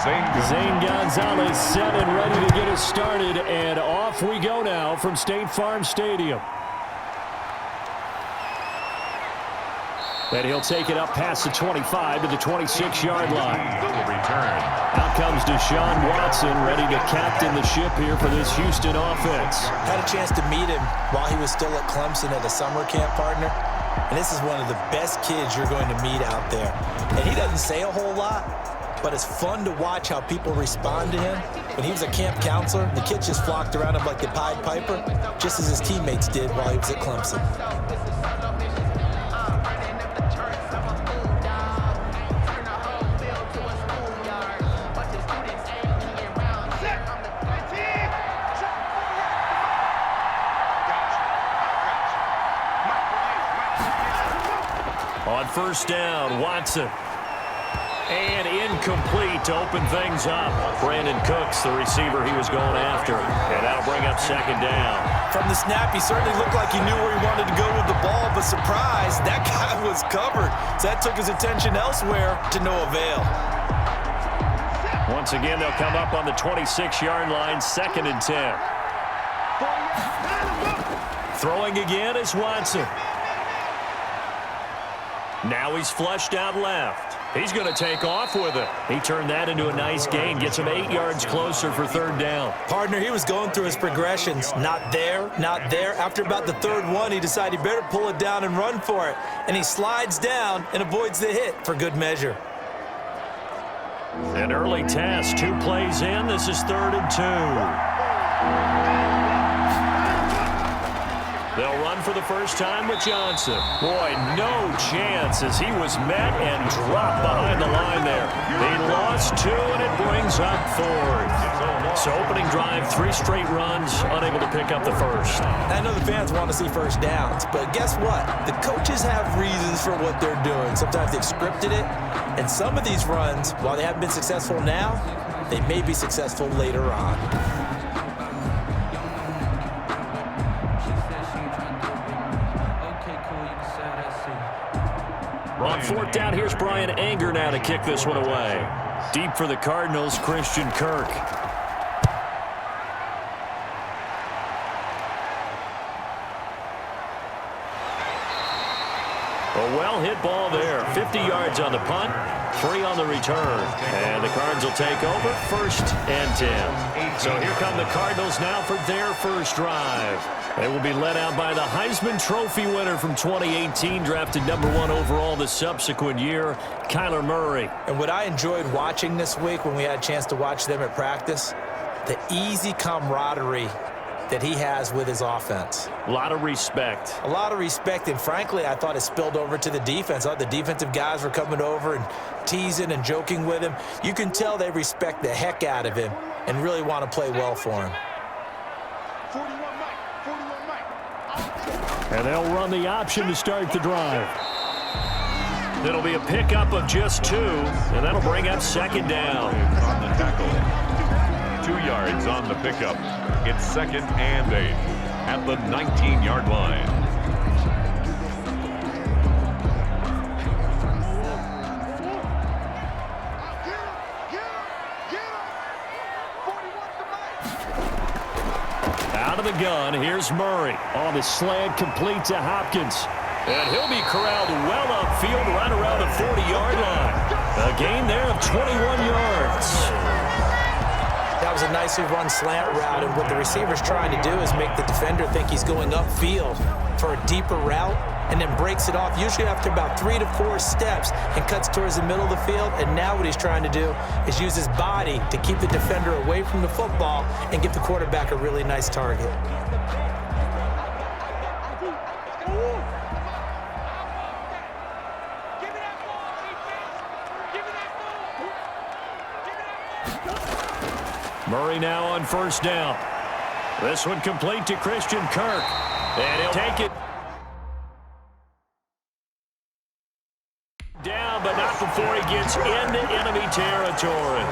Zane Gonzalez set and ready to get us started, and off we go now from State Farm Stadium. And he'll take it up past the 25 to the 26-yard line. Out comes Deshaun Watson, ready to captain the ship here for this Houston offense. Had a chance to meet him while he was still at Clemson at a summer camp, partner. And this is one of the best kids you're going to meet out there. And he doesn't say a whole lot, but it's fun to watch how people respond to him. When he was a camp counselor, the kids just flocked around him like the Pied Piper, just as his teammates did while he was at Clemson. On first down, Watson. And incomplete to open things up. Brandon Cooks, the receiver he was going after. And that'll bring up second down. From the snap, he certainly looked like he knew where he wanted to go with the ball, but surprise, that guy was covered. So that took his attention elsewhere to no avail. Once again, they'll come up on the 26-yard line, 2nd and 10. Throwing again is Watson. Now he's flushed out left. He's going to take off with it. He turned that into a nice gain. Gets him 8 yards closer for third down. Partner, he was going through his progressions. Not there, not there. After about the third one, he decided he better pull it down and run for it. And he slides down and avoids the hit for good measure. An early test. 2 plays in. This is 3rd and 2. They'll run for the first time with Johnson. Boy, no chance as he was met and dropped behind the line there. They lost 2, and it brings up 4th. So opening drive, 3 straight runs, unable to pick up the first. I know the fans want to see first downs, but guess what? The coaches have reasons for what they're doing. Sometimes they've scripted it, and some of these runs, while they haven't been successful now, they may be successful later on. On 4th down, here's Brian Anger now to kick this one away. Deep for the Cardinals, Christian Kirk. A well-hit ball there. 50 yards on the punt, 3 on the return. And the Cards will take over, 1st and 10. So here come the Cardinals now for their first drive. They will be led out by the Heisman Trophy winner from 2018, drafted #1 overall the subsequent year, Kyler Murray. And what I enjoyed watching this week when we had a chance to watch them at practice, the easy camaraderie that he has with his offense. A lot of respect. A lot of respect, and frankly, I thought it spilled over to the defense. I thought the defensive guys were coming over and teasing and joking with him. You can tell they respect the heck out of him and really want to play well for him. And they'll run the option to start the drive. It'll be a pickup of just 2, and that'll bring up second down. On the tackle. 2 yards on the pickup. It's 2nd and 8 at the 19-yard line. Out of the gun, here's Murray. On the slant, complete to Hopkins. And he'll be corralled well upfield right around the 40-yard line. A gain there of 21 yards. That was a nicely run slant route, and what the receiver's trying to do is make the defender think he's going upfield for a deeper route and then breaks it off, usually after about 3 to 4 steps, and cuts towards the middle of the field. And now what he's trying to do is use his body to keep the defender away from the football and give the quarterback a really nice target. Murray now on first down. This one complete to Christian Kirk. And he'll take it down, but not before he gets into enemy territory.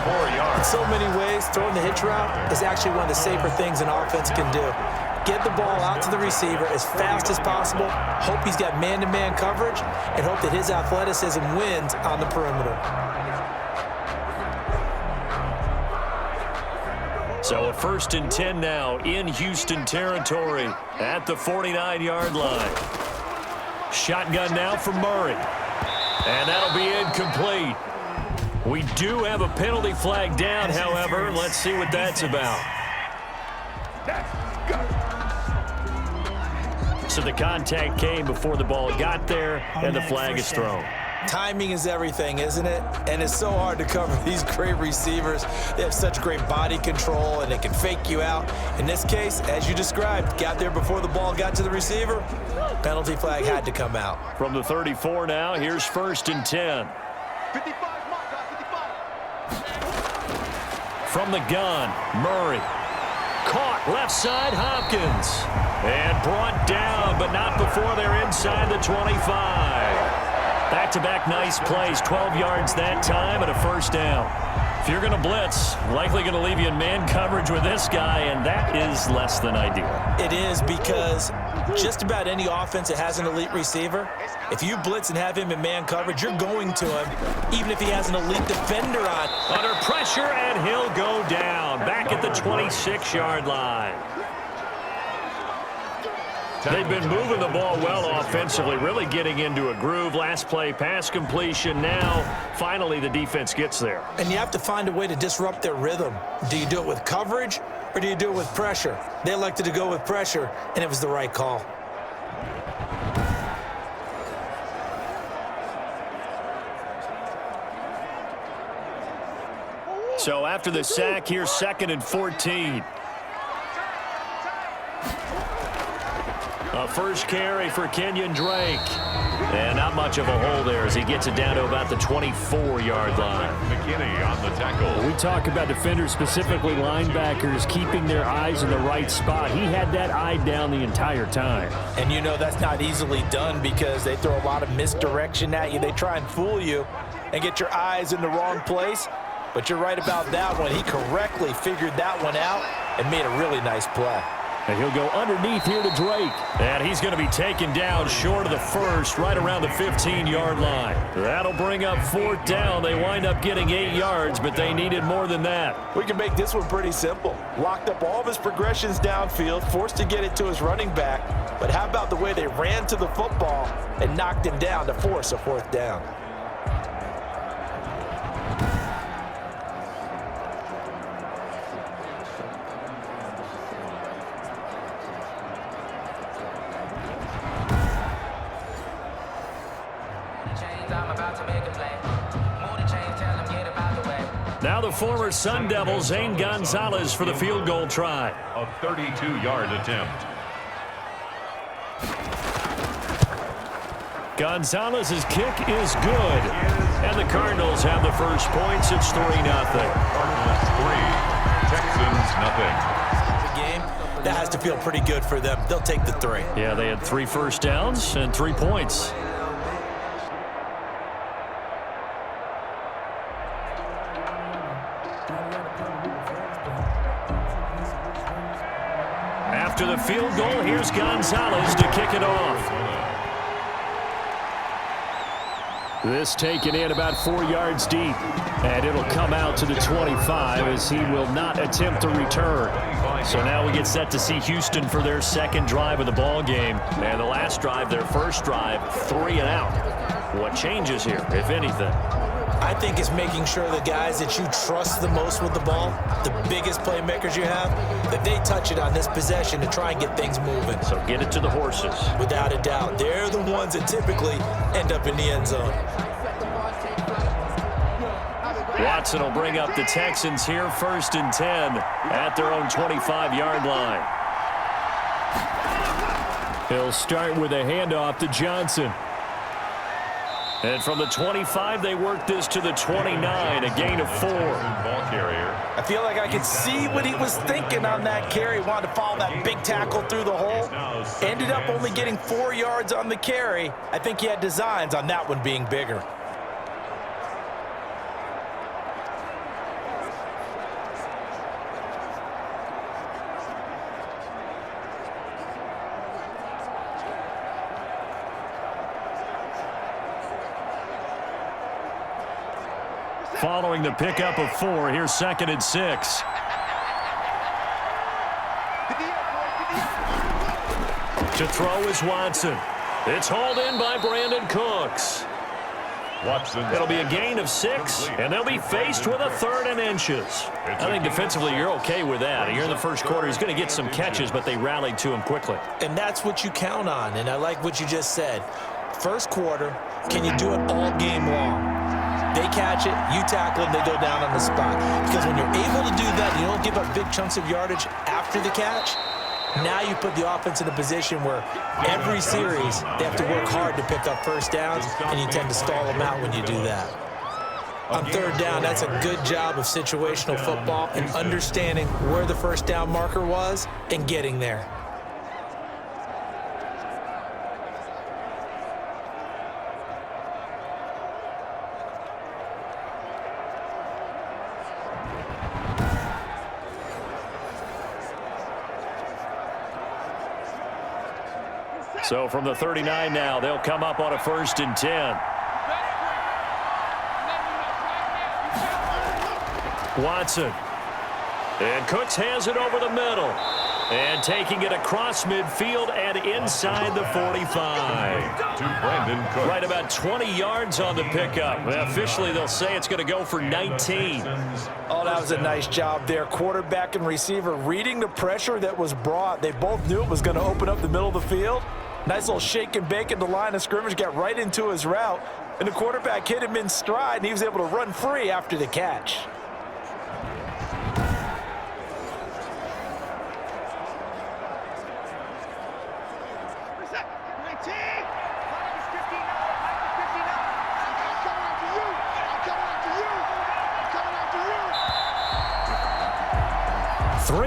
4 yards. In so many ways, throwing the hitch route is actually one of the safer things an offense can do. Get the ball out to the receiver as fast as possible, hope he's got man-to-man coverage, and hope that his athleticism wins on the perimeter. So a 1st and 10 now in Houston territory at the 49-yard line. Shotgun now for Murray. And that'll be incomplete. We do have a penalty flag down, however. Let's see what that's about. So the contact came before the ball got there, and the flag is thrown. Timing is everything, isn't it? And it's so hard to cover these great receivers. They have such great body control, and they can fake you out. In this case, as you described, got there before the ball got to the receiver. Penalty flag had to come out. From the 34 now, here's 1st and 10. 55. From the gun, Murray. Caught left side, Hopkins. And brought down, but not before they're inside the 25. Back-to-back nice plays, 12 yards that time and a 1st down. If you're going to blitz, likely going to leave you in man coverage with this guy, and that is less than ideal. It is, because just about any offense that has an elite receiver, if you blitz and have him in man coverage, you're going to him, even if he has an elite defender on. Under pressure, and he'll go down. Back at the 26-yard line. They've been moving the ball well offensively, really getting into a groove. Last play, pass completion. Now, finally, the defense gets there. And you have to find a way to disrupt their rhythm. Do you do it with coverage, or do you do it with pressure? They elected to go with pressure, and it was the right call. So after the sack, here's 2nd and 14. A first carry for Kenyon Drake. And not much of a hole there as he gets it down to about the 24-yard line. McKinney on the tackle. We talk about defenders, specifically linebackers, keeping their eyes in the right spot. He had that eye down the entire time. And you know that's not easily done because they throw a lot of misdirection at you. They try and fool you and get your eyes in the wrong place. But you're right about that one. He correctly figured that one out and made a really nice play. And he'll go underneath here to Drake. And he's going to be taken down short of the 1st, right around the 15-yard line. That'll bring up 4th down. They wind up getting 8 yards, but they needed more than that. We can make this one pretty simple. Locked up all of his progressions downfield, forced to get it to his running back. But how about the way they ran to the football and knocked him down to force a 4th down? Now the former Sun Devil, Zane Gonzalez, for the field goal try. A 32-yard attempt. Gonzalez's kick is good. And the Cardinals have the first points. It's 3-0. Cardinals 3, Texans nothing. Game, that has to feel pretty good for them. They'll take the 3. Yeah, they had 3 first downs and 3 points. After the field goal, here's Gonzalez to kick it off. This taken in about 4 yards deep, and it'll come out to the 25 as he will not attempt to return. So now we get set to see Houston for their 2nd drive of the ball game. And the last drive, their 1st drive, 3 and out. What changes here, if anything? I think it's making sure the guys that you trust the most with the ball, the biggest playmakers you have, that they touch it on this possession to try and get things moving. So get it to the horses. Without a doubt. They're the ones that typically end up in the end zone. Watson will bring up the Texans here, 1st and 10 at their own 25-yard line. He'll start with a handoff to Johnson. And from the 25, they work this to the 29, a gain of 4. Ball carrier. I feel like I could see what he was thinking on that carry. Wanted to follow that big tackle through the hole. Ended up only getting 4 yards on the carry. I think he had designs on that one being bigger. Following the pickup of 4, here's 2nd and 6. To throw is Watson. It's hauled in by Brandon Cooks. It'll be a gain of 6, and they'll be faced with a 3rd and inches. I think defensively you're okay with that. Here in the first quarter, he's going to get some catches, but they rallied to him quickly. And that's what you count on, and I like what you just said. First quarter, can you do it all game long? They catch it, you tackle them, they go down on the spot. Because when you're able to do that, you don't give up big chunks of yardage after the catch. Now you put the offense in a position where every series they have to work hard to pick up first downs, and you tend to stall them out when you do that. On 3rd down, that's a good job of situational football and understanding where the first down marker was and getting there. So from the 39 now, they'll come up on a 1st and 10. Watson. And Cooks has it over the middle. And taking it across midfield and inside the 45. To Brandon Cooks. Right about 20 yards on the pickup. Officially, they'll say it's going to go for 19. Oh, that was a nice job there. Quarterback and receiver reading the pressure that was brought. They both knew it was going to open up the middle of the field. Nice little shake and bake at the line of scrimmage, got right into his route, and the quarterback hit him in stride, and he was able to run free after the catch.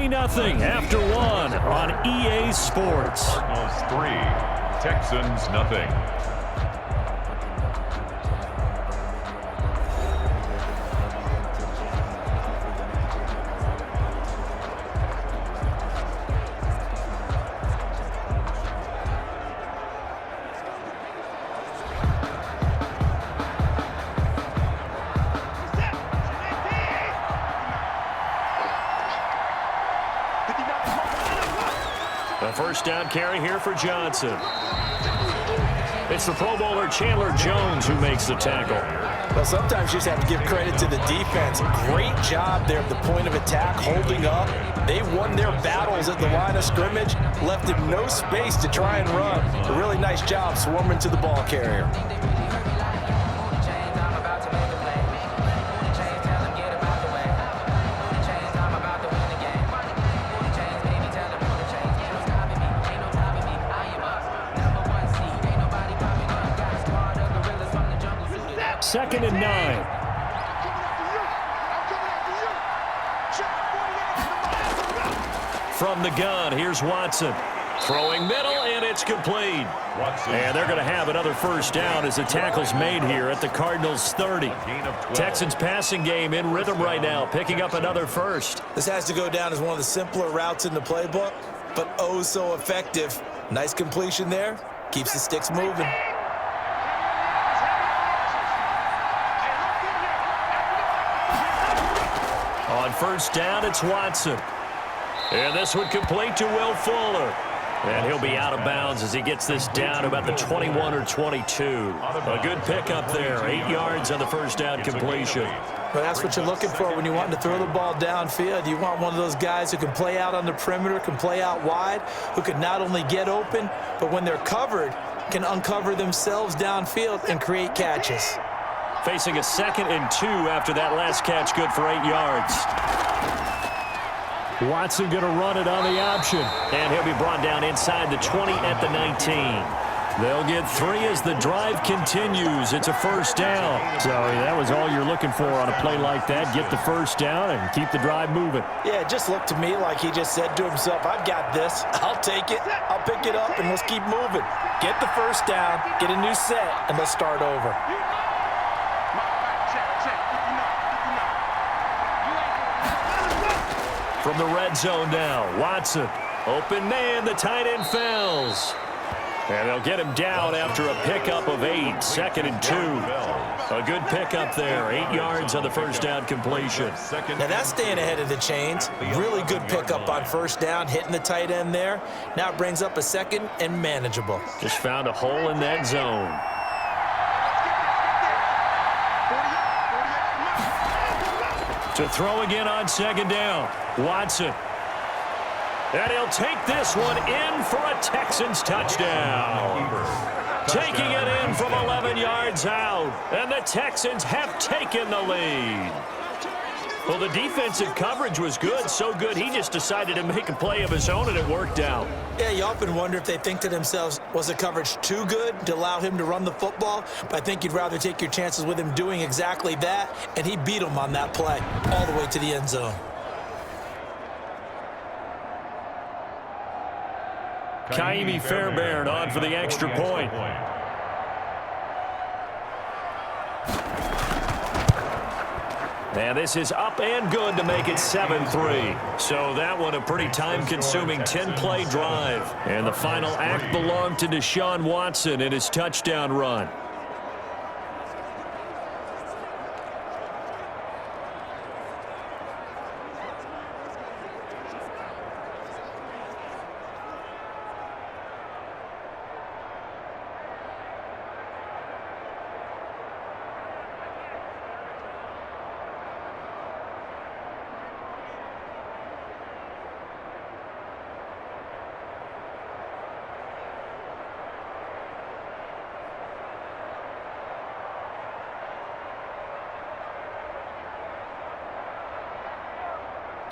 Nothing after 1 on EA Sports. Cardinals 3, Texans nothing. The first down carry here for Johnson. It's the Pro Bowler Chandler Jones who makes the tackle. Well, sometimes you just have to give credit to the defense. Great job there at the point of attack, holding up. They won their battles at the line of scrimmage, left him no space to try and run. A really nice job swarming to the ball carrier. Second and 9. From the gun, here's Watson. Throwing middle, and it's complete. And they're going to have another first down as the tackle's made here at the Cardinals' 30. Texans passing game in rhythm right now, picking up another first. This has to go down as one of the simpler routes in the playbook, but oh so effective. Nice completion there. Keeps the sticks moving. On first down, it's Watson. And this one complete to Will Fuller. And he'll be out of bounds as he gets this down about the 21 or 22. A good pickup there. 8 yards on the first down completion. Well, that's what you're looking for when you want to throw the ball downfield. You want one of those guys who can play out on the perimeter, can play out wide, who can not only get open, but when they're covered, can uncover themselves downfield and create catches. Facing a 2nd and 2 after that last catch, good for 8 yards. Watson going to run it on the option. And he'll be brought down inside the 20 at the 19. They'll get 3 as the drive continues. It's a first down. So that was all you're looking for on a play like that. Get the first down and keep the drive moving. Yeah, it just looked to me like he just said to himself, I've got this. I'll take it. I'll pick it up, and let's keep moving. Get the first down, get a new set, and let's start over. From the red zone now, Watson. Open man, the tight end fails. And they'll get him down after a pickup of 8, 2nd and 2. A good pickup there, 8 yards on the first down completion. Now that's staying ahead of the chains. Really good pickup on first down, hitting the tight end there. Now it brings up a 2nd and manageable. Just found a hole in that zone. To throw again on 2nd down, Watson. And he'll take this one in for a Texans touchdown. Taking it in from 11 yards out. And the Texans have taken the lead. Well, the defensive coverage was good, so good he just decided to make a play of his own, and it worked out. Yeah, you often wonder if they think to themselves, was the coverage too good to allow him to run the football? But I think you'd rather take your chances with him doing exactly that, and he beat him on that play all the way to the end zone. Kaimi Fairbairn on for the extra point. And this is up and good to make it 7-3. So that one a pretty time-consuming 10-play drive. And the final act belonged to Deshaun Watson in his touchdown run.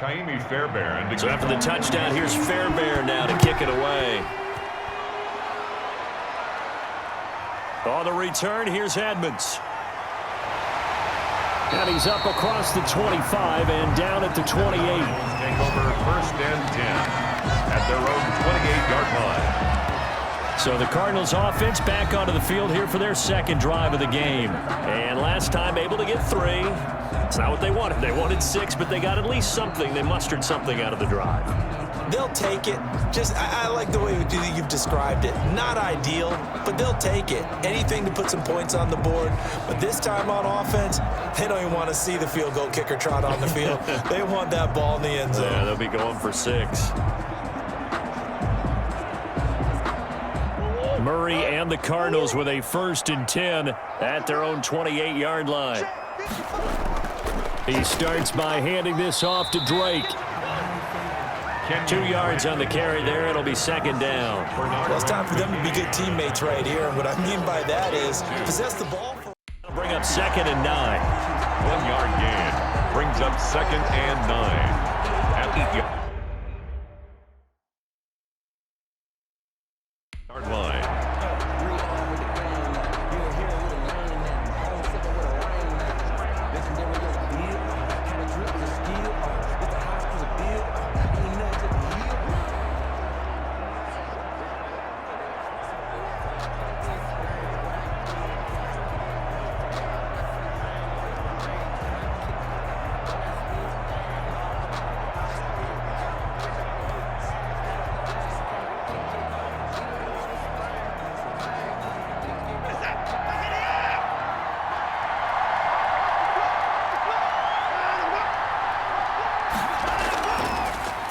Kaimi Fairbairn. So after the touchdown, here's Fairbairn now to kick it away. On the return, here's Edmonds. And he's up across the 25 and down at the 28. Take over 1st and 10 at their own 28-yard line. So the Cardinals offense back onto the field here for their 2nd drive of the game. And last time able to get 3. It's not what they wanted. They wanted 6, but they got at least something. They mustered something out of the drive. They'll take it. I like the way you've described it. Not ideal, but they'll take it. Anything to put some points on the board. But this time on offense, they don't even want to see the field goal kicker trot on the field. They want that ball in the end zone. Yeah, they'll be going for 6. Murray and the Cardinals with a 1st and 10 at their own 28-yard line. He starts by handing this off to Drake. 2 yards on the carry there. It'll be 2nd down. Well, it's time for them to be good teammates right here. And what I mean by that is possess the ball. Bring up 2nd and 9. 1-yard gain brings up 2nd and 9 at the yard line.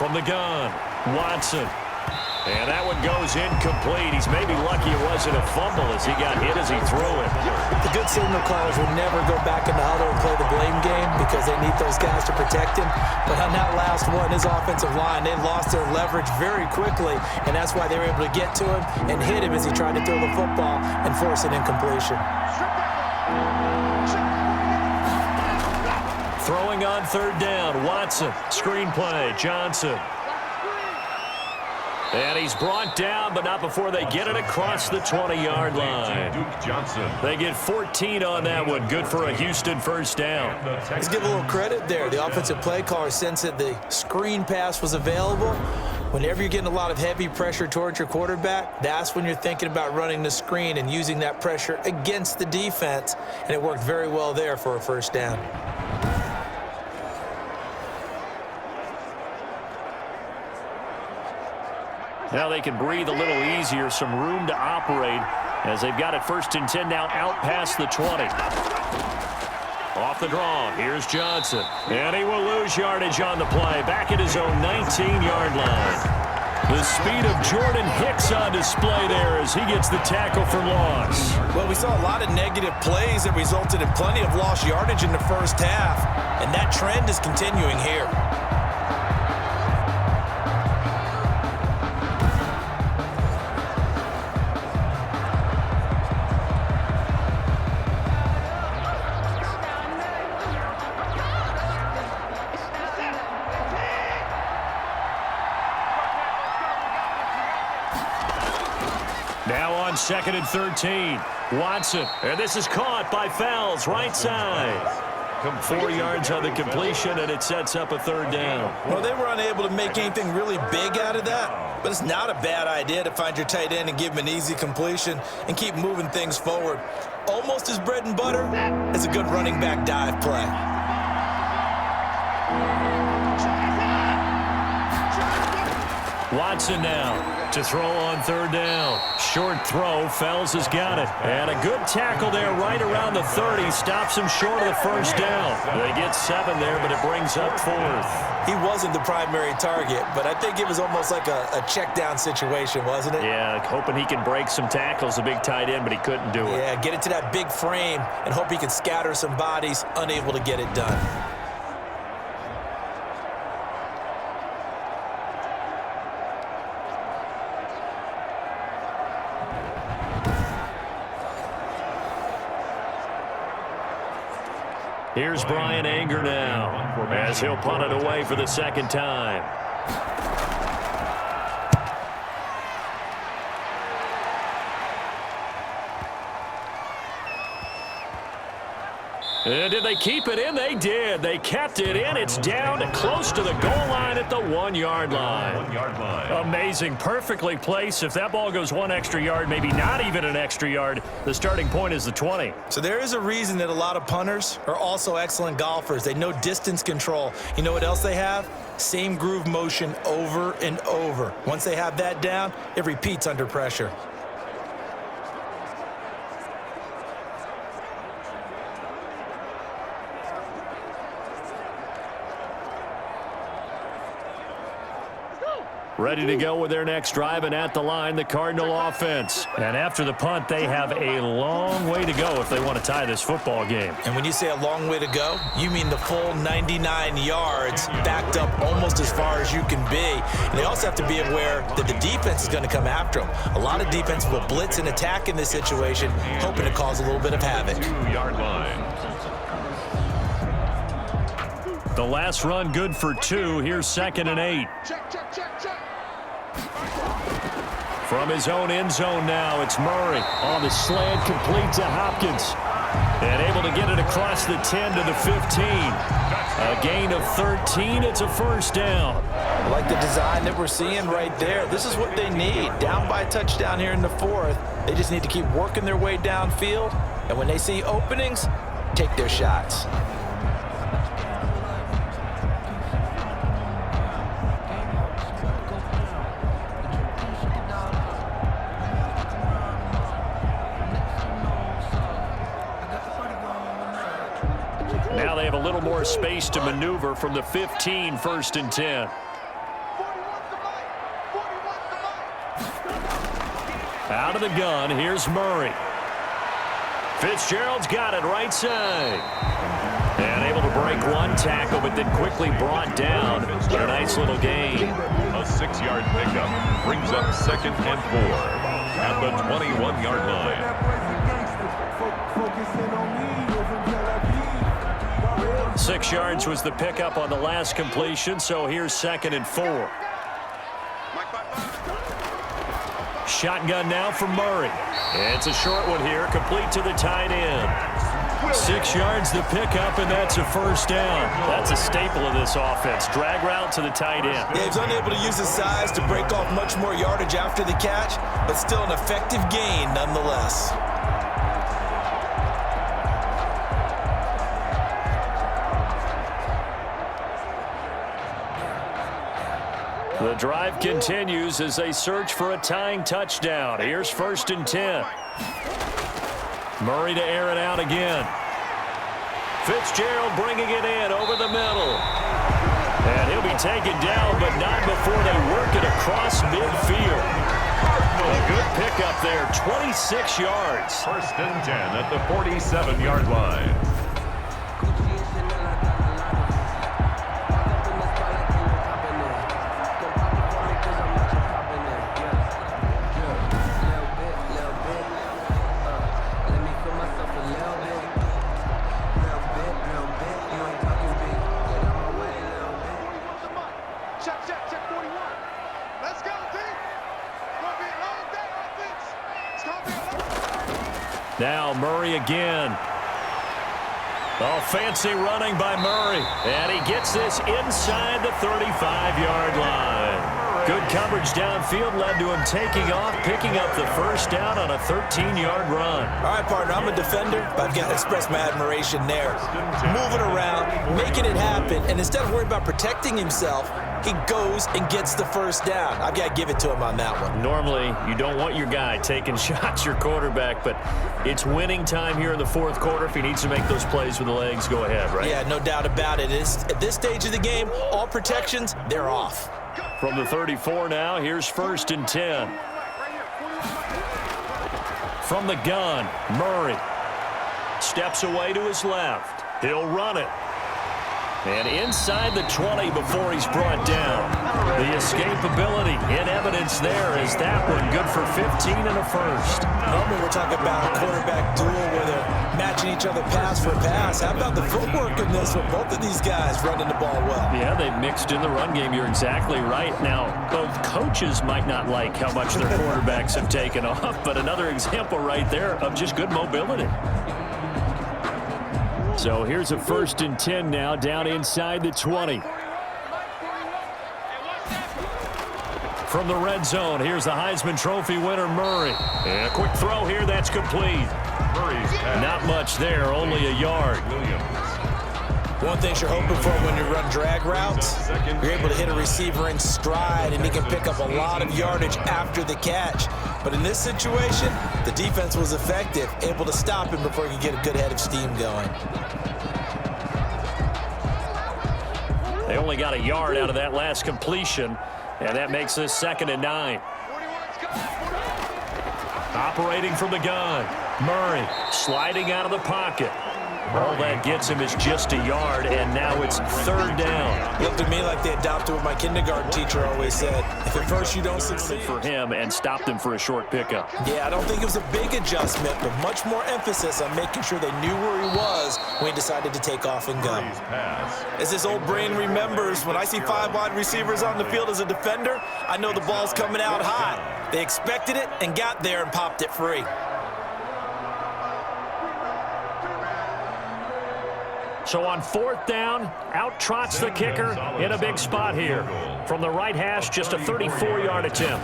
From the gun, Watson. And that one goes incomplete. He's maybe lucky it wasn't a fumble as he got hit as he threw it. The good signal callers will never go back in the huddle and play the blame game because they need those guys to protect him. But on that last one, his offensive line, they lost their leverage very quickly, and that's why they were able to get to him and hit him as he tried to throw the football and force an incompletion. Throwing on 3rd down, Watson. Screen play, Johnson. And he's brought down, but not before they get it across the 20-yard line. Duke Johnson. They get 14 on that one. Good for a Houston 1st down. Let's give a little credit there. The offensive play caller sensed that the screen pass was available. Whenever you're getting a lot of heavy pressure towards your quarterback, that's when you're thinking about running the screen and using that pressure against the defense. And it worked very well there for a 1st down. Now they can breathe a little easier, some room to operate as they've got it 1st and 10 now out past the 20. Off the draw, here's Johnson. And he will lose yardage on the play, back at his own 19-yard line. The speed of Jordan Hicks on display there as he gets the tackle for loss. Well, we saw a lot of negative plays that resulted in plenty of lost yardage in the first half, and that trend is continuing here. Now on 2nd and 13. Watson. And this is caught by Fells, right side. 4 yards on the completion, and it sets up a 3rd down. Well, they were unable to make anything really big out of that, but it's not a bad idea to find your tight end and give him an easy completion and keep moving things forward. Almost as bread and butter as a good running back dive play. Watson now to throw on 3rd down. Short throw. Fells has got it. And a good tackle there right around the 30. Stops him short of the 1st down. They get 7 there, but it brings up 4th. He wasn't the primary target, but I think it was almost like a check down situation, wasn't it? Yeah, hoping he can break some tackles, a big tight end, but he couldn't do it. Yeah, get it to that big frame and hope he can scatter some bodies, unable to get it done. Here's Brian Anger now as he'll punt it away for the 2nd time. And did they keep it in? They did. They kept it in. It's down to close to the goal line at the 1-yard line. Amazing. Perfectly placed. If that ball goes 1 extra yard, maybe not even an extra yard, the starting point is the 20. So there is a reason that a lot of punters are also excellent golfers. They know distance control. You know what else they have? Same groove motion over and over. Once they have that down, it repeats under pressure. Ready to go with their next drive, and at the line, the Cardinal offense. And after the punt, they have a long way to go if they want to tie this football game. And when you say a long way to go, you mean the full 99 yards backed up almost as far as you can be. And they also have to be aware that the defense is going to come after them. A lot of defense will blitz and attack in this situation, hoping to cause a little bit of havoc. 2-yard line. The last run good for 2. Here's 2nd and 8. From his own end zone now, it's Murray on the slant, complete to Hopkins. And able to get it across the 10 to the 15. A gain of 13. It's a 1st down. I like the design that we're seeing right there. This is what they need. Down by a touchdown here in the 4th. They just need to keep working their way downfield. And when they see openings, take their shots. Now they have a little more space to maneuver from the 15, 1st and 10. Out of the gun, here's Murray. Fitzgerald's got it right side. And able to break one tackle, but then quickly brought down. But a nice little gain. A 6-yard pickup brings up 2nd and 4 at the 21-yard line. 6 yards was the pickup on the last completion, so here's 2nd and 4. Shotgun now from Murray. It's a short one here, complete to the tight end. 6 yards the pickup, and that's a 1st down. That's a staple of this offense. Drag route to the tight end. Yeah, he's unable to use his size to break off much more yardage after the catch, but still an effective gain nonetheless. The drive continues as they search for a tying touchdown. Here's 1st and 10. Murray to air it out again. Fitzgerald bringing it in over the middle. And he'll be taken down, but not before they work it across midfield. A good pickup there, 26 yards. 1st and 10 at the 47-yard line. Now Murray again. Oh, fancy running by Murray. And he gets this inside the 35-yard line. Good coverage downfield led to him taking off, picking up the 1st down on a 13-yard run. All right, partner, I'm a defender, but I've got to express my admiration there. Moving around, making it happen, and instead of worrying about protecting himself, he goes and gets the 1st down. I've got to give it to him on that one. Normally, you don't want your guy taking shots, your quarterback, but it's winning time here in the 4th quarter. If he needs to make those plays with the legs, go ahead, right? Yeah, no doubt about it. At this stage of the game, all protections, they're off. From the 34 now, here's 1st and 10. From the gun, Murray steps away to his left. He'll run it. And inside the 20 before he's brought down. The escapability in evidence there is that one good for 15 and a 1st. Normally we're talking about a quarterback duel where they're matching each other pass for pass. How about the footwork in this with both of these guys running the ball well? Yeah, they've mixed in the run game. You're exactly right. Now, both coaches might not like how much their quarterbacks have taken off, but another example right there of just good mobility. So here's a 1st and 10 now, down inside the 20. From the red zone, here's the Heisman Trophy winner, Murray. And a quick throw here, that's complete. Not much there, only a yard. One thing you're hoping for when you run drag routes, you're able to hit a receiver in stride, and he can pick up a lot of yardage after the catch. But in this situation, the defense was effective, able to stop him before he could get a good head of steam going. They only got a yard out of that last completion, and that makes this 2nd and 9. Operating from the gun, Murray sliding out of the pocket. All that gets him is just a yard, and now it's 3rd down. Looked to me like they adopted what my kindergarten teacher always said. If at first you don't succeed. For him and stopped him for a short pickup. Yeah, I don't think it was a big adjustment, but much more emphasis on making sure they knew where he was when he decided to take off and go. As this old brain remembers, when I see 5 wide receivers on the field as a defender, I know the ball's coming out high. They expected it and got there and popped it free. So on 4th down, out trots the kicker in a big spot here. From the right hash, just a 34-yard attempt.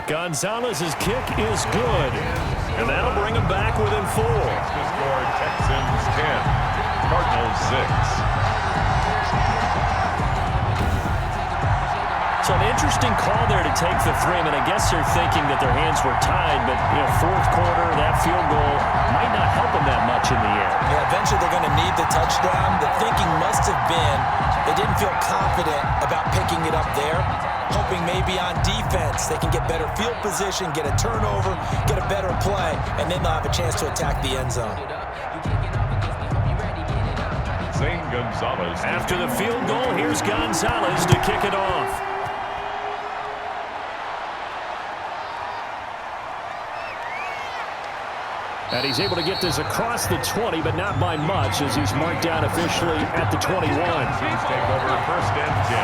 Gonzalez's kick is good, and that'll bring him back within 4. The score, Texans 10, Cardinals 6. So an interesting call there to take the 3. I mean, I guess they're thinking that their hands were tied, but, 4th quarter, that field goal might not help them that much in the end. Yeah, eventually they're going to need the touchdown. The thinking must have been they didn't feel confident about picking it up there, hoping maybe on defense they can get better field position, get a turnover, get a better play, and then they'll have a chance to attack the end zone. Zane Gonzalez. After the field goal, here's Gonzalez to kick it off. And he's able to get this across the 20, but not by much, as he's marked down officially at the 21. Chiefs take over 1st and 10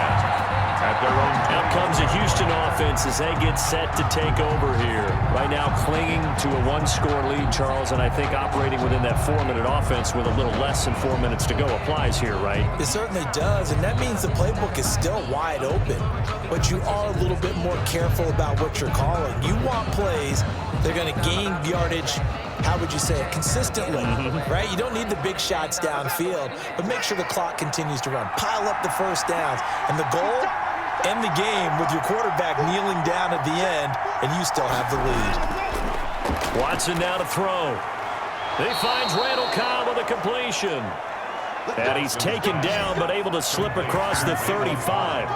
at their own. Out comes the Houston offense as they get set to take over here. Right now clinging to a 1-score lead, Charles, and I think operating within that 4-minute offense with a little less than 4 minutes to go applies here, right? It certainly does, and that means the playbook is still wide open. But you are a little bit more careful about what you're calling. You want plays They're going to gain yardage, how would you say it, consistently, right? You don't need the big shots downfield, but make sure the clock continues to run. Pile up the first downs. And the goal, end the game with your quarterback kneeling down at the end, and you still have the lead. Watson now to throw. He finds Randall Cobb with a completion. And he's taken down, but able to slip across the 35.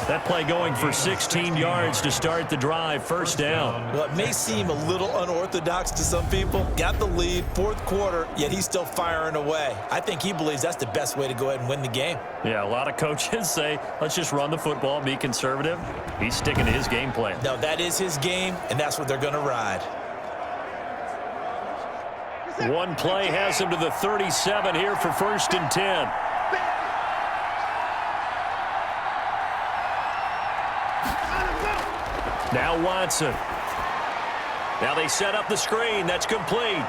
That play going for 16 yards to start the drive, first down. Well, it may seem a little unorthodox to some people. Got the lead, fourth quarter, yet he's still firing away. I think he believes that's the best way to go ahead and win the game. Yeah, a lot of coaches say, let's just run the football, be conservative. He's sticking to his game plan. No, that is his game, and that's what they're going to ride. One play has him to the 37 here for 1st and 10. Now Watson. Now they set up the screen. That's complete.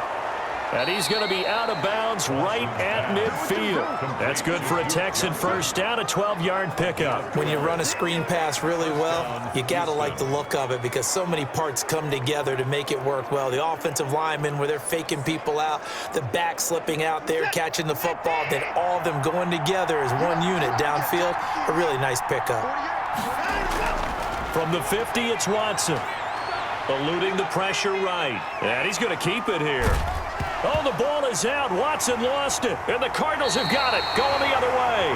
And he's going to be out of bounds right at midfield. That's good for a Texan first down, a 12-yard pickup. When you run a screen pass really well, you got to like the look of it because so many parts come together to make it work well. The offensive linemen where they're faking people out, the back slipping out there, catching the football, then all of them going together as one unit downfield. A really nice pickup. From the 50, it's Watson. Eluding the pressure right. And he's going to keep it here. Oh, the ball is out. Watson lost it. And the Cardinals have got it. Going the other way.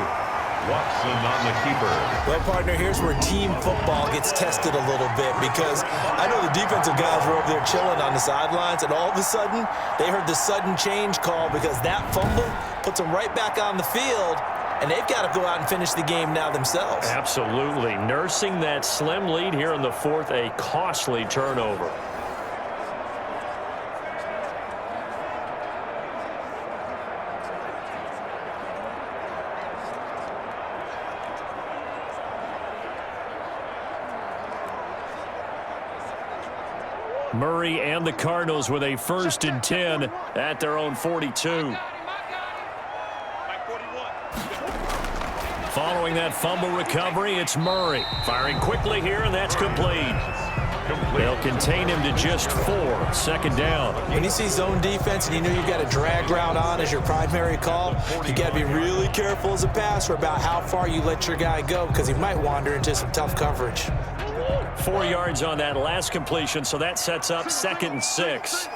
Watson on the keeper. Well, partner, here's where team football gets tested a little bit because I know the defensive guys were over there chilling on the sidelines, and all of a sudden, they heard the sudden change call because that fumble puts them right back on the field, and they've got to go out and finish the game now themselves. Absolutely. Nursing that slim lead here in the fourth, a costly turnover. Murray and the Cardinals with a 1st and 10 at their own 42. Following that fumble recovery, it's Murray. Firing quickly here, and that's complete. They'll contain him to just 4. 2nd down. When you see zone defense and you know you've got a drag route on as your primary call, you got to be really careful as a passer about how far you let your guy go because he might wander into some tough coverage. 4 yards on that last completion, so that sets up 2nd and 6.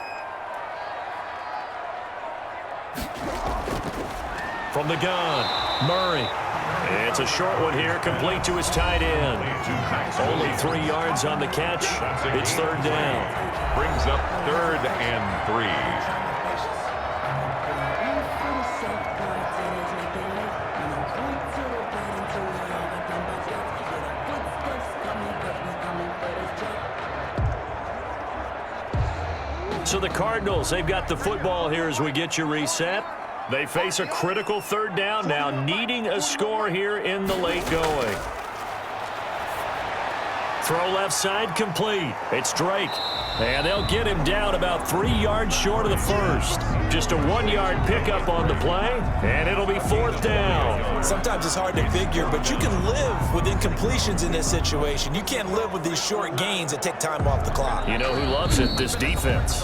From the gun, Murray. It's a short one here, complete to his tight end. Only 3 yards on the catch. It's 3rd down. Brings up 3rd and 3. So the Cardinals, they've got the football here as we get you reset. They face a critical 3rd down now, needing a score here in the late going. Throw left side complete. It's Drake. And they'll get him down about 3 yards short of the first. Just a 1-yard pickup on the play, and it'll be 4th down. Sometimes it's hard to figure, but you can live with incompletions in this situation. You can't live with these short gains that take time off the clock. You know who loves it? This defense.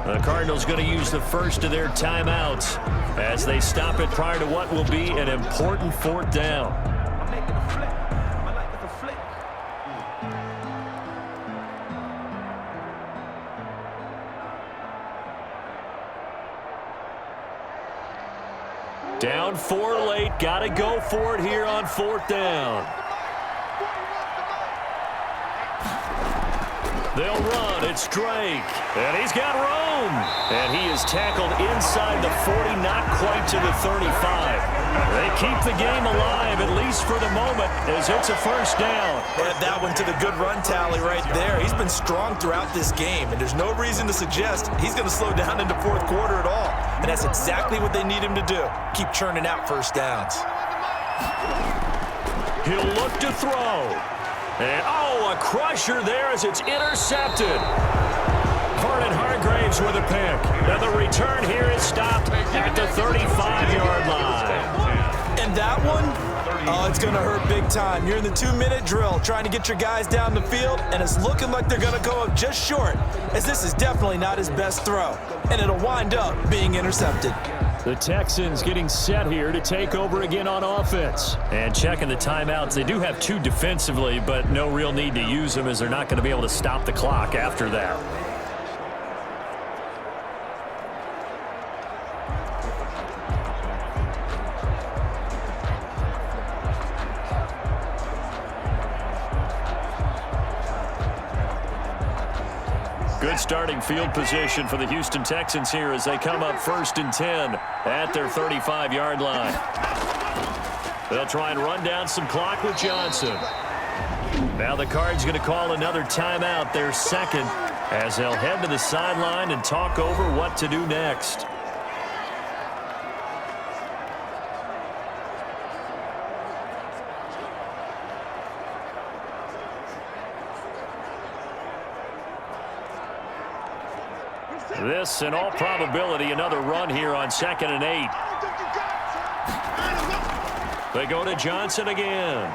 The Cardinals going to use the first of their timeouts as they stop it prior to what will be an important 4th down. Down 4 late. Got to go for it here on 4th down. They'll run. It's Drake. And he's got room. And he is tackled inside the 40, not quite to the 35. They keep the game alive, at least for the moment, as it's a 1st down. Add that one to the good run tally right there. He's been strong throughout this game, and there's no reason to suggest he's going to slow down into 4th quarter at all. And that's exactly what they need him to do. Keep churning out 1st downs. He'll look to throw. And, oh, a crusher there as it's intercepted. Vernon Hargraves with a pick. And the return here is stopped at the 35-yard line. And that one, Oh, it's going to hurt big time. You're in the 2-minute drill trying to get your guys down the field, and it's looking like they're going to go up just short, as this is definitely not his best throw, and it'll wind up being intercepted. The Texans getting set here to take over again on offense. And checking the timeouts, they do have 2 defensively, but no real need to use them as they're not going to be able to stop the clock after that. Good starting field position for the Houston Texans here as they come up 1st and 10 at their 35-yard line. They'll try and run down some clock with Johnson. Now the Cards going to call another timeout, their second, as they'll head to the sideline and talk over what to do next. This, in all probability, another run here on 2nd and 8. They go to Johnson again.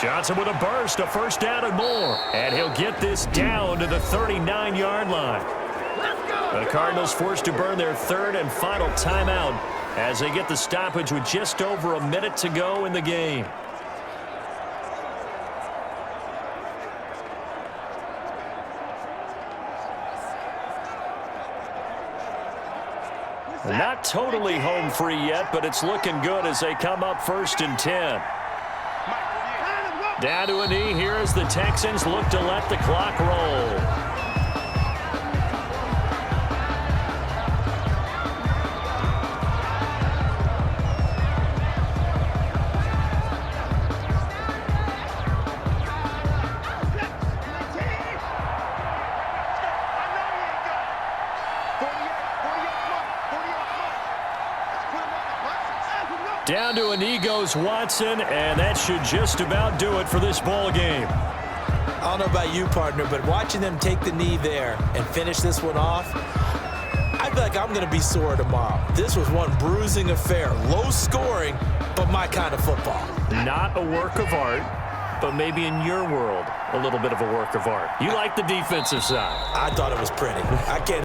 Johnson with a burst, a first down and more. And he'll get this down to the 39-yard line. The Cardinals forced to burn their 3rd and final timeout as they get the stoppage with just over a minute to go in the game. Not totally home free yet, but it's looking good as they come up 1st and 10. Down to a knee here as the Texans look to let the clock roll. Down to a knee goes Watson, and that should just about do it for this ball game. I don't know about you, partner, but watching them take the knee there and finish this one off, I feel like I'm going to be sore tomorrow. This was one bruising affair. Low scoring, but my kind of football. Not a work of art, but maybe in your world, a little bit of a work of art. You like the defensive side. I thought it was pretty. I can't